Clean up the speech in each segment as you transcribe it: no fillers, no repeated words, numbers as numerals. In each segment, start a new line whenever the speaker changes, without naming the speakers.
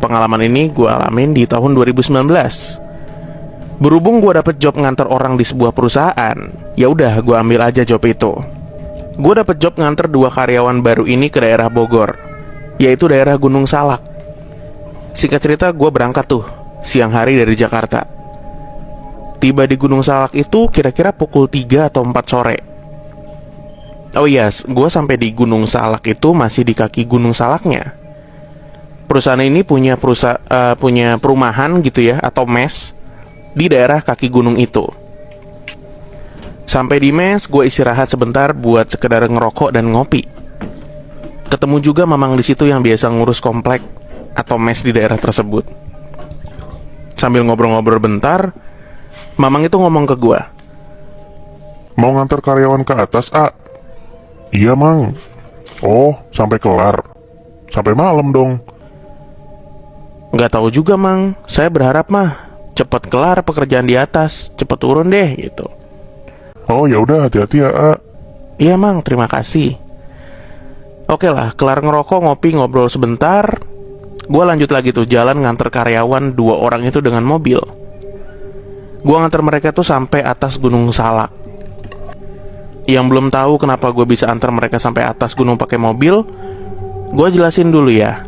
Pengalaman ini gue alamin di tahun 2019. Berhubung gue dapet job nganter orang di sebuah perusahaan, ya udah gue ambil aja job itu. Gue dapet job nganter 2 karyawan baru ini ke daerah Bogor, yaitu daerah Gunung Salak. Singkat cerita, gue berangkat tuh siang hari dari Jakarta. Tiba di Gunung Salak itu kira-kira pukul 3 atau 4 sore. Oh yes, gue sampai di Gunung Salak itu masih di kaki Gunung Salaknya. Perusahaan ini punya perumahan gitu ya, atau mes di daerah kaki gunung itu. Sampai di mes, gue istirahat sebentar buat sekedar ngerokok dan ngopi. Ketemu juga mamang di situ yang biasa ngurus komplek atau mes di daerah tersebut. Sambil ngobrol-ngobrol bentar, mamang itu ngomong ke gue,
"Mau ngantar karyawan ke atas, A?" "Iya, Mang." "Oh, sampai kelar? Sampai malam dong?"
"Nggak tahu juga, Mang. Saya berharap mah cepet kelar pekerjaan di atas, cepet turun deh gitu."
"Oh, ya udah, hati-hati ya, A."
"Iya, Mang, terima kasih." Oke lah, kelar ngerokok, ngopi, ngobrol sebentar, gue lanjut lagi tuh jalan nganter karyawan 2 orang itu dengan mobil. Gue nganter mereka tuh sampai atas Gunung Salak. Yang belum tahu kenapa gue bisa antar mereka sampai atas gunung pakai mobil, gue jelasin dulu ya.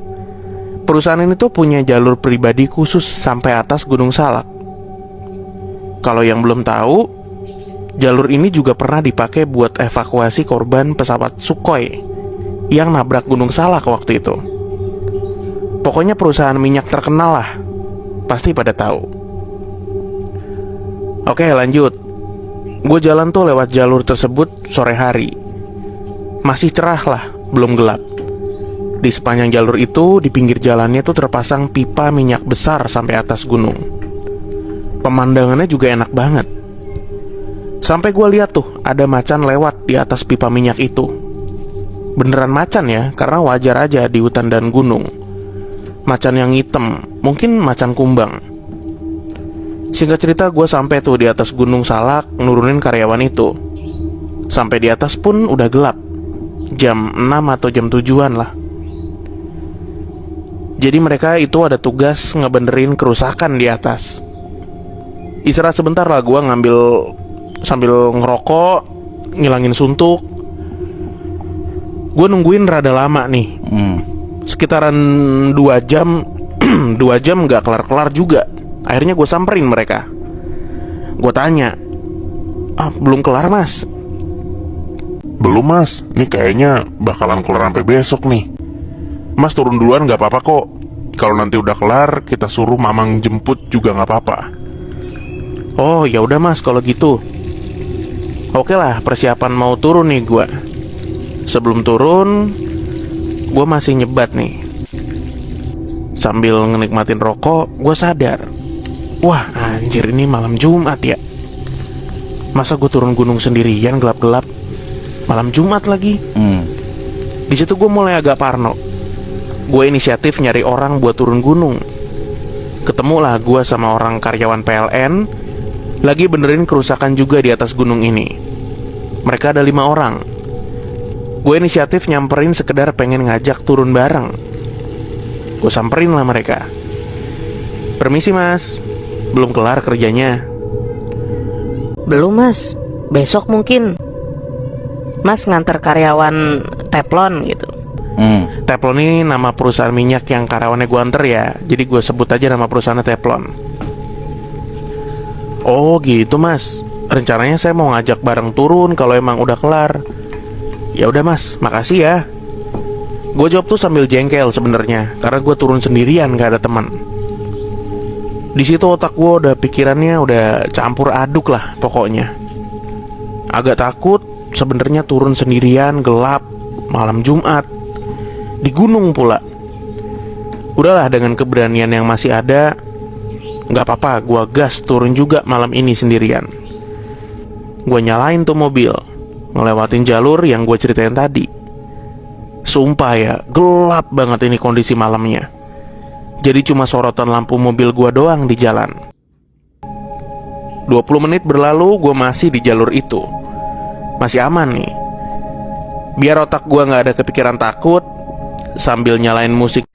Perusahaan ini tuh punya jalur pribadi khusus sampai atas Gunung Salak. Kalau yang belum tahu, jalur ini juga pernah dipakai buat evakuasi korban pesawat Sukhoi yang nabrak Gunung Salak waktu itu. Pokoknya perusahaan minyak terkenal lah, pasti pada tahu. Oke, lanjut. Gue jalan tuh lewat jalur tersebut sore hari. Masih cerah lah, belum gelap. Di sepanjang jalur itu, di pinggir jalannya tuh terpasang pipa minyak besar sampai atas gunung. Pemandangannya juga enak banget. Sampai gue lihat tuh ada macan lewat di atas pipa minyak itu. Beneran macan ya, karena wajar aja di hutan dan gunung. Macan yang hitam, mungkin macan kumbang. Singkat cerita, gue sampai tuh di atas Gunung Salak nurunin karyawan itu. Sampai di atas pun udah gelap, jam 6 atau jam 7-an lah. Jadi mereka itu ada tugas ngebenerin kerusakan di atas. Istirahat sebentar lah, gue ngambil sambil ngerokok, ngilangin suntuk. Gue nungguin rada lama nih, sekitaran 2 jam. 2 jam gak kelar-kelar juga. Akhirnya gue samperin mereka. Gue tanya, "Belum kelar, Mas?"
"Belum, Mas. Ini kayaknya bakalan kelar sampai besok nih. Mas turun duluan gak apa-apa kok. Kalau nanti udah kelar, kita suruh mamang jemput juga gak apa-apa."
"Oh, ya udah Mas, kalau gitu." Oke lah, persiapan mau turun nih gue. Sebelum turun, gue masih nyebat nih. Sambil ngenikmatin rokok, gue sadar, wah anjir, ini malam Jumat ya. Masa gue turun gunung sendirian gelap-gelap, malam Jumat lagi. Di situ gue mulai agak parno. Gue inisiatif nyari orang buat turun gunung. Ketemulah gue sama orang karyawan PLN lagi benerin kerusakan juga di atas gunung ini. Mereka ada 5 orang. Gue inisiatif nyamperin sekedar pengen ngajak turun bareng. Gue samperin lah mereka. "Permisi Mas, belum kelar kerjanya?"
"Belum Mas, besok mungkin. Mas nganter karyawan Teflon gitu."
Teflon ini nama perusahaan minyak yang karyawannya gue anter ya. Jadi gue sebut aja nama perusahaannya Teflon. "Oh gitu Mas, rencananya saya mau ngajak bareng turun kalau emang udah kelar." "Ya udah Mas, makasih ya." Gue jawab tuh sambil jengkel sebenarnya, karena gue turun sendirian, gak ada teman. Di situ otak gue udah pikirannya udah campur aduk lah pokoknya. Agak takut sebenarnya turun sendirian, gelap, malam Jumat, di gunung pula. Udahlah, dengan keberanian yang masih ada, gak apa-apa, gue gas turun juga malam ini sendirian. Gue nyalain tuh mobil, ngelewatin jalur yang gue ceritain tadi. Sumpah ya, gelap banget ini kondisi malamnya. Jadi cuma sorotan lampu mobil gua doang di jalan. 20 menit berlalu, gua masih di jalur itu. Masih aman nih. Biar otak gua gak ada kepikiran takut, sambil nyalain musik